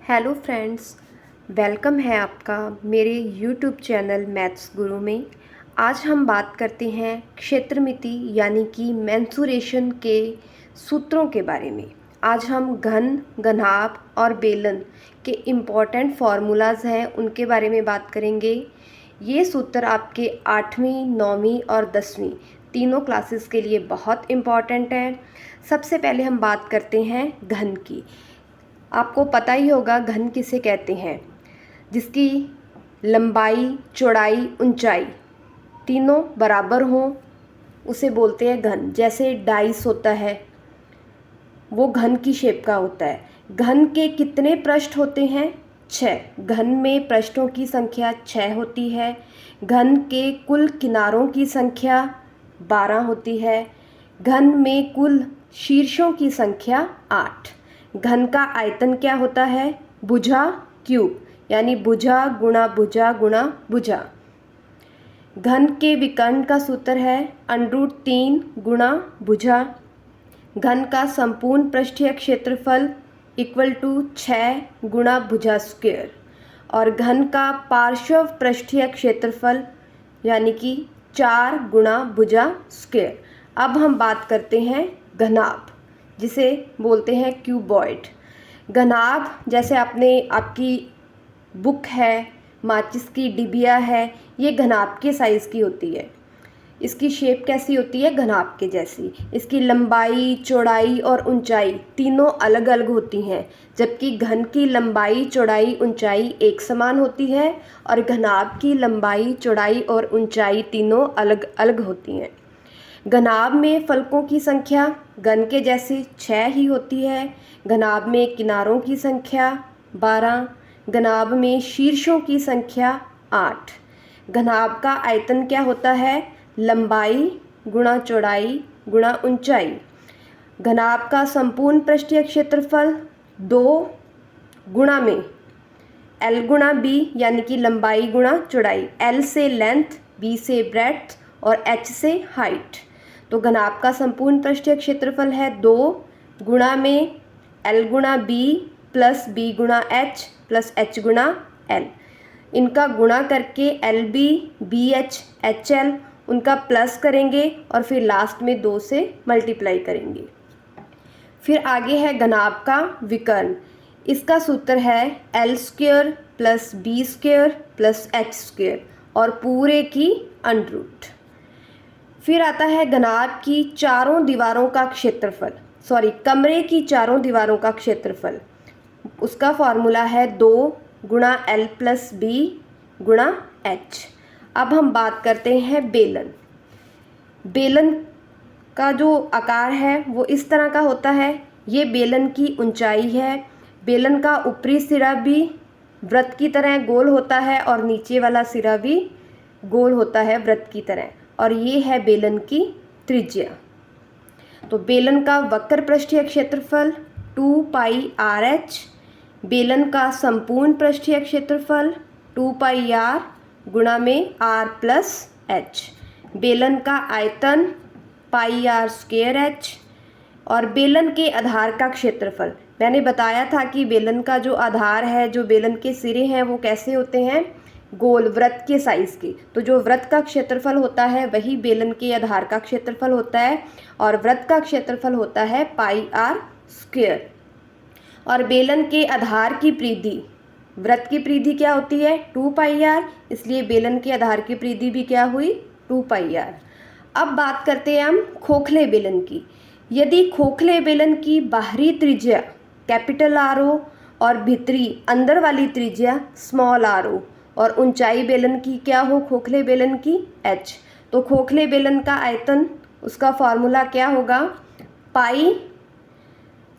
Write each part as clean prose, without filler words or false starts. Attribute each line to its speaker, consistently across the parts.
Speaker 1: Hello friends, welcome है आपका मेरे यूट्यूब चैनल मैथ्स गुरु में। आज हम बात करते हैं क्षेत्रमिति यानी कि मेंसुरेशन के सूत्रों के बारे में। आज हम घन, घनाभ और बेलन के इम्पॉर्टेंट फार्मूलाज हैं उनके बारे में बात करेंगे। ये सूत्र आपके 8वीं, 9वीं और 10वीं तीनों क्लासेस के लिए बहुत इम्पॉर्टेंट है। सबसे पहले हम बात करते हैं घन की। आपको पता ही होगा घन किसे कहते हैं, जिसकी लंबाई, चौड़ाई, ऊंचाई तीनों बराबर हों उसे बोलते हैं घन। जैसे डाइस होता है वो घन की शेप का होता है। घन के कितने पृष्ठ होते हैं? 6। घन में पृष्ठों की संख्या 6 होती है। घन के कुल किनारों की संख्या 12 होती है। घन में कुल शीर्षों की संख्या 8। घन का आयतन क्या होता है? भुजा क्यूब, यानी भुजा गुणा भुजा गुणा भुजा। घन के विकर्ण का सूत्र है √3 गुणा भुजा। घन का संपूर्ण पृष्ठीय क्षेत्रफल = 6 गुणा भुजा स्क्वायर। और घन का पार्श्व पृष्ठीय क्षेत्रफल यानी कि 4 गुणा भुजा स्क्वायर। अब हम बात करते हैं घनाभ, जिसे बोलते हैं क्यूबॉइड। घनाभ जैसे आपकी बुक है, माचिस की डिबिया है, ये घनाभ के साइज़ की होती है। इसकी शेप कैसी होती है? घनाभ के जैसी। इसकी लंबाई, चौड़ाई और ऊंचाई तीनों अलग अलग होती हैं, जबकि घन की लंबाई, चौड़ाई, ऊंचाई एक समान होती है और घनाभ की लंबाई, चौड़ाई और ऊंचाई तीनों अलग अलग होती हैं। घनाभ में फलकों की संख्या घन के जैसी 6 ही होती है। घनाभ में किनारों की संख्या 12। घनाभ में शीर्षों की संख्या 8। घनाभ का आयतन क्या होता है? लंबाई गुणा चौड़ाई गुणा ऊंचाई। घनाभ का संपूर्ण पृष्ठीय क्षेत्रफल 2 गुणा में L गुणा B, यानी कि लंबाई गुणा चौड़ाई। L से लेंथ, B से ब्रेड्थ और H से हाइट। तो घनाभ का संपूर्ण पृष्ठीय क्षेत्रफल है 2 गुणा में L गुणा B प्लस B गुणा H प्लस H गुणा L। इनका गुणा करके LB, BH, HL उनका प्लस करेंगे और फिर लास्ट में 2 से मल्टीप्लाई करेंगे। फिर आगे है घनाभ का विकर्ण। इसका सूत्र है L² plus B² plus H² और पूरे की √। फिर आता है घनाभ की चारों दीवारों का क्षेत्रफल, कमरे की चारों दीवारों का क्षेत्रफल। उसका फॉर्मूला है 2 गुणा L प्लस B गुणा H। अब हम बात करते हैं बेलन। बेलन का जो आकार है वो इस तरह का होता है। ये बेलन की ऊंचाई है। बेलन का ऊपरी सिरा भी वृत्त की तरह गोल होता है और नीचे वाला सिरा भी गोल होता है वृत्त की तरह। और ये है बेलन की त्रिज्या। तो बेलन का वक्र पृष्ठीय क्षेत्रफल 2πRh। बेलन का संपूर्ण पृष्ठीय क्षेत्रफल 2πr गुणा में r प्लस h। बेलन का आयतन πr²h। और बेलन के आधार का क्षेत्रफल, मैंने बताया था कि बेलन का जो आधार है, जो बेलन के सिरे हैं वो कैसे होते हैं? गोल, वृत्त के साइज़ के। तो जो वृत्त का क्षेत्रफल होता है वही बेलन के आधार का क्षेत्रफल होता है और वृत्त का क्षेत्रफल होता है πr²। और बेलन के आधार की परिधि, वृत्त की परिधि क्या होती है? 2πr, इसलिए बेलन के आधार की परिधि भी क्या हुई? 2πr। अब बात करते हैं हम खोखले बेलन की। यदि खोखले बेलन की बाहरी त्रिज्या R और भीतरी अंदर वाली त्रिज्या r और ऊंचाई बेलन की क्या हो? खोखले बेलन की h। तो खोखले बेलन का आयतन, उसका फॉर्मूला क्या होगा? पाई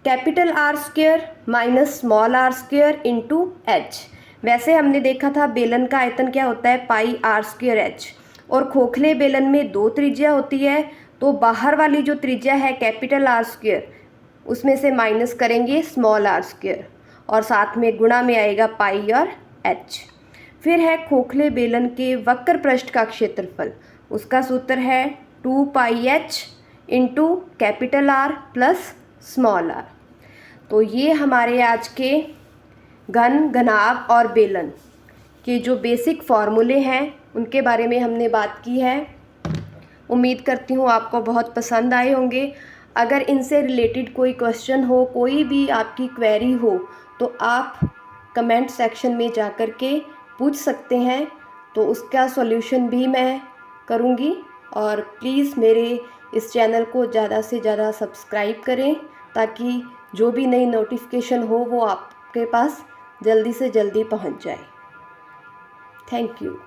Speaker 1: R² minus r² into h। वैसे हमने देखा था बेलन का आयतन क्या होता है? πr²h। और खोखले बेलन में 2 त्रिज्या होती है, तो बाहर वाली जो त्रिज्या है R², उसमें से माइनस करेंगे r² और साथ में गुणा में आएगा पाई और h। फिर है खोखले बेलन के वक्र पृष्ठ का क्षेत्रफल। उसका सूत्र है 2πh into R plus r। तो ये हमारे आज के घन, घनाभ और बेलन के जो बेसिक फार्मूले हैं उनके बारे में हमने बात की है। उम्मीद करती हूँ आपको बहुत पसंद आए होंगे। अगर इनसे रिलेटेड कोई क्वेश्चन हो, कोई भी आपकी क्वेरी हो, तो आप कमेंट सेक्शन में जा कर के पूछ सकते हैं, तो उसका सॉल्यूशन भी मैं करूँगी। और प्लीज़ मेरे इस चैनल को ज़्यादा से ज़्यादा सब्सक्राइब करें, ताकि जो भी नई नोटिफिकेशन हो वो आपके पास जल्दी से जल्दी पहुंच जाए। Thank you.